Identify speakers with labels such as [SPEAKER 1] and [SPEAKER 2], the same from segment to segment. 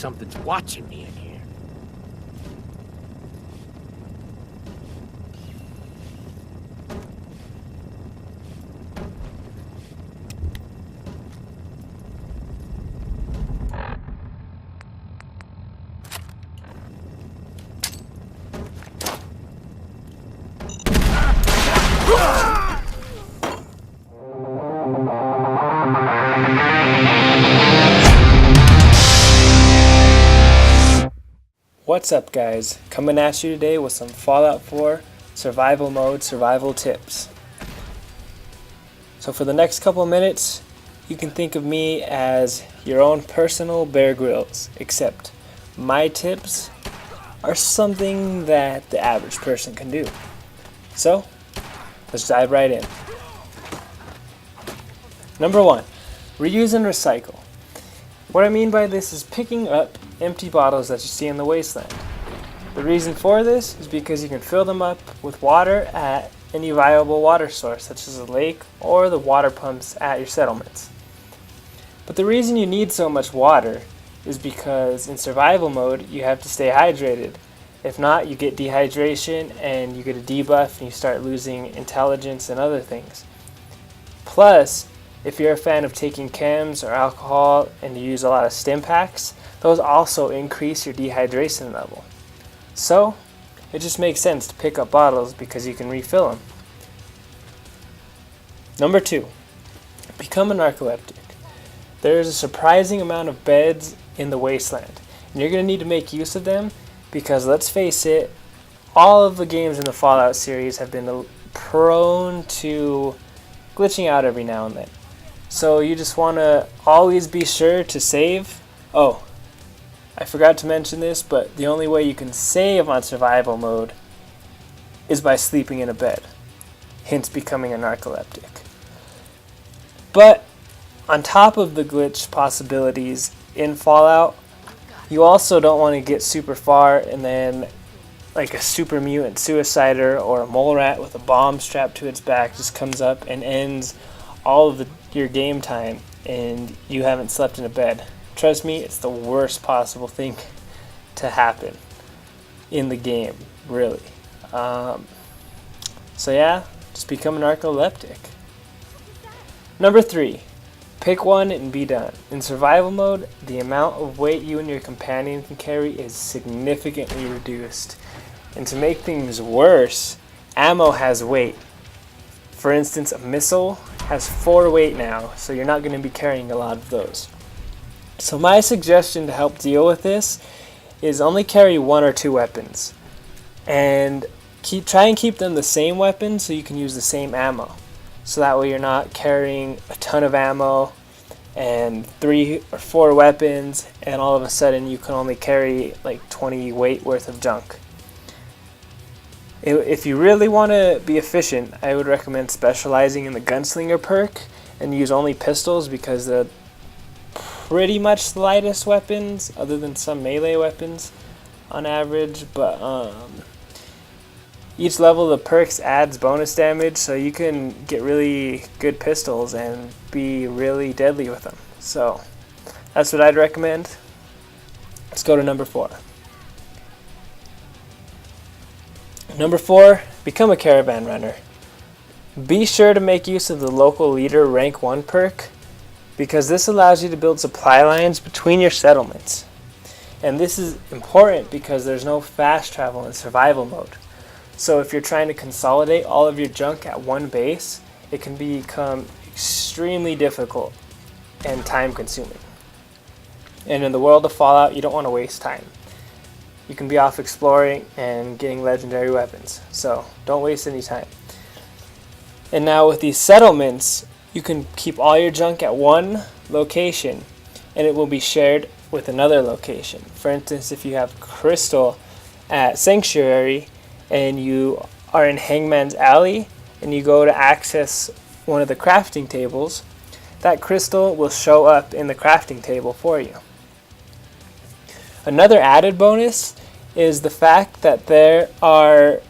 [SPEAKER 1] something's watching me in here.
[SPEAKER 2] What's up, guys? Coming at you today with some Fallout 4 survival mode survival tips. So for the next couple of minutes, you can think of me as your own personal Bear Grylls, except my tips are something that the average person can do. So let's dive right in. Number 1, reuse and recycle. What I mean by this is picking up empty bottles that you see in the wasteland. The reason for this is because you can fill them up with water at any viable water source, such as a lake or the water pumps at your settlements. But the reason you need so much water is because in survival mode you have to stay hydrated. If not, you get dehydration and you get a debuff and you start losing intelligence and other things. Plus, if you're a fan of taking chems or alcohol and you use a lot of stim packs, those also increase your dehydration level. So, it just makes sense to pick up bottles because you can refill them. Number 2, become a narcoleptic. There is a surprising amount of beds in the wasteland, and you're going to need to make use of them because, let's face it, all of the games in the Fallout series have been prone to glitching out every now and then. So you just want to always be sure to save. Oh, I forgot to mention this, but the only way you can save on survival mode is by sleeping in a bed, hence becoming a narcoleptic. But on top of the glitch possibilities in Fallout, you also don't want to get super far and then like a super mutant suicider or a mole rat with a bomb strapped to its back just comes up and ends all of your game time and you haven't slept in a bed. Trust me, it's the worst possible thing to happen in the game, really. So yeah, just become a narcoleptic. Number 3, pick one and be done. In survival mode, the amount of weight you and your companion can carry is significantly reduced. And to make things worse, ammo has weight. For instance, a missile has 4 weight now, so you're not going to be carrying a lot of those. So my suggestion to help deal with this is only carry 1 or 2 weapons. And try and keep them the same weapon so you can use the same ammo. So that way you're not carrying a ton of ammo and 3 or 4 weapons and all of a sudden you can only carry like 20 weight worth of junk. If you really want to be efficient, I would recommend specializing in the gunslinger perk and use only pistols because they're pretty much the lightest weapons other than some melee weapons on average. But each level of the perks adds bonus damage, so you can get really good pistols and be really deadly with them. So that's what I'd recommend. Let's go to number 4. Number 4, become a caravan runner. Be sure to make use of the local leader rank 1 perk because this allows you to build supply lines between your settlements. And this is important because there's no fast travel in survival mode. So if you're trying to consolidate all of your junk at one base, it can become extremely difficult and time consuming. And in the world of Fallout, you don't want to waste time. You can be off exploring and getting legendary weapons, so don't waste any time. And now with these settlements, you can keep all your junk at one location and it will be shared with another location. For instance, if you have crystal at Sanctuary and you are in Hangman's Alley and you go to access one of the crafting tables, that crystal will show up in the crafting table for you. Another added bonus is the fact that there are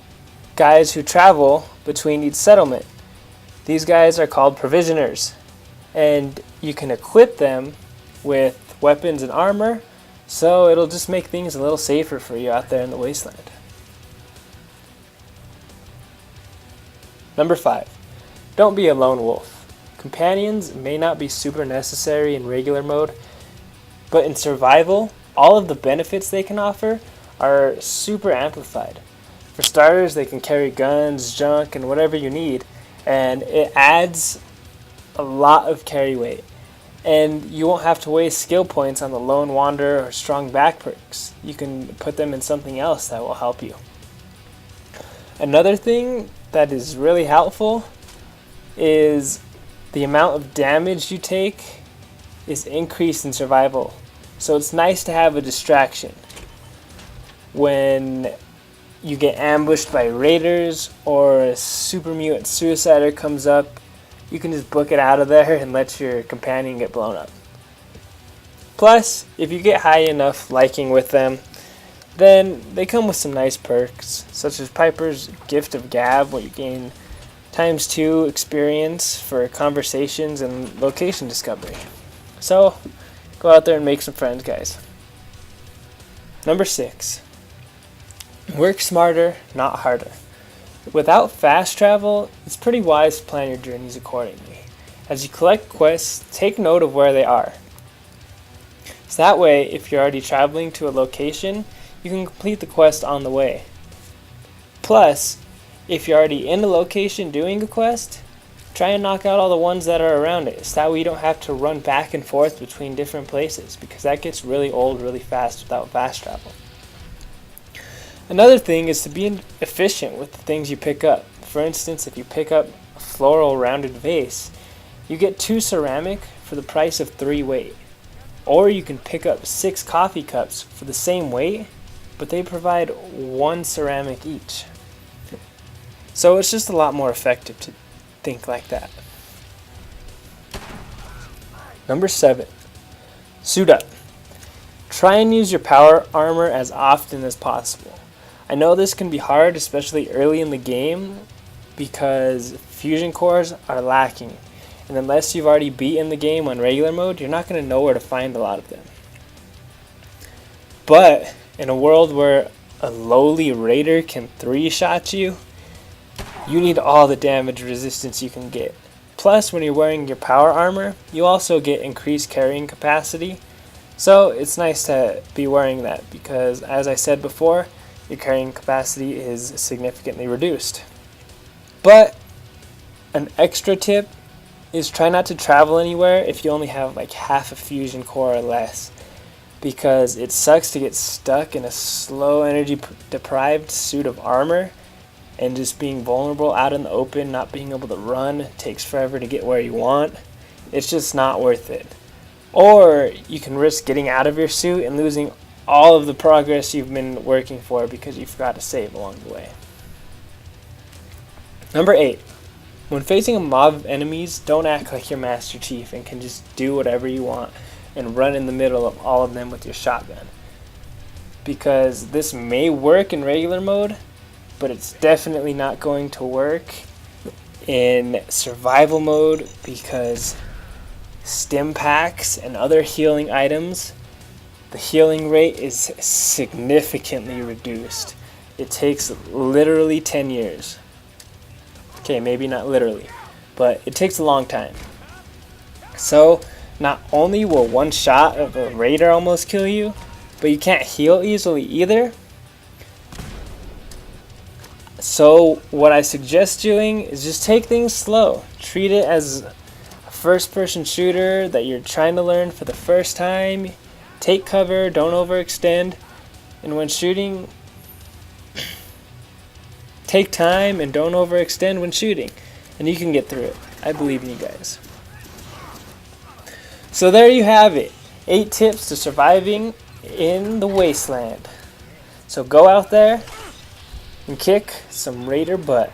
[SPEAKER 2] guys who travel between each settlement. These guys are called provisioners, and you can equip them with weapons and armor So it'll just make things a little safer for you out there in the wasteland. Number 5. Don't be a lone wolf. Companions may not be super necessary in regular mode, but in survival, all of the benefits they can offer are super amplified. For starters, they can carry guns, junk, and whatever you need, and it adds a lot of carry weight. And you won't have to waste skill points on the lone wanderer or strong back perks. You can put them in something else that will help you. Another thing that is really helpful is the amount of damage you take is increased in survival. So it's nice to have a distraction when you get ambushed by raiders or a super mutant suicider comes up. You can just book it out of there and let your companion get blown up. Plus, if you get high enough liking with them, then they come with some nice perks, such as Piper's Gift of Gab, where you gain ×2 experience for conversations and location discovery. So, go out there and make some friends, guys. Number 6. Work smarter, not harder. Without fast travel, it's pretty wise to plan your journeys accordingly. As you collect quests, take note of where they are. So that way, if you're already traveling to a location, you can complete the quest on the way. Plus, if you're already in a location doing a quest, try and knock out all the ones that are around it. So that way you don't have to run back and forth between different places, because that gets really old really fast without fast travel. Another thing is to be efficient with the things you pick up. For instance, if you pick up a floral rounded vase, you get 2 ceramic for the price of 3 weight. Or you can pick up 6 coffee cups for the same weight, but they provide 1 ceramic each. So it's just a lot more effective to think like that. Number 7. Suit up. Try and use your power armor as often as possible. I know this can be hard, especially early in the game, because fusion cores are lacking. And unless you've already beaten the game on regular mode, you're not going to know where to find a lot of them. But in a world where a lowly raider can 3-shot you, you need all the damage resistance you can get. Plus, when you're wearing your power armor, you also get increased carrying capacity. So it's nice to be wearing that because, as I said before, your carrying capacity is significantly reduced. But an extra tip is try not to travel anywhere if you only have like half a fusion core or less, because it sucks to get stuck in a slow energy deprived suit of armor and just being vulnerable out in the open, not being able to run. It takes forever to get where you want. It's just not worth it. Or you can risk getting out of your suit and losing all of the progress you've been working for because you forgot to save along the way. Number 8. When facing a mob of enemies, don't act like you're Master Chief and can just do whatever you want and run in the middle of all of them with your shotgun. Because this may work in regular mode, but it's definitely not going to work in survival mode, because stim packs and other healing items, the healing rate is significantly reduced. It takes literally 10 years. Okay, maybe not literally, but it takes a long time. So, not only will one shot of a raider almost kill you, but you can't heal easily either. So, what I suggest doing is just take things slow. Treat it as a first-person shooter that you're trying to learn for the first time. Take cover, don't overextend, and when shooting, take time and don't overextend when shooting, and you can get through it. I believe in you guys. So there you have it. 8 tips to surviving in the wasteland. So go out there and kick some raider butt.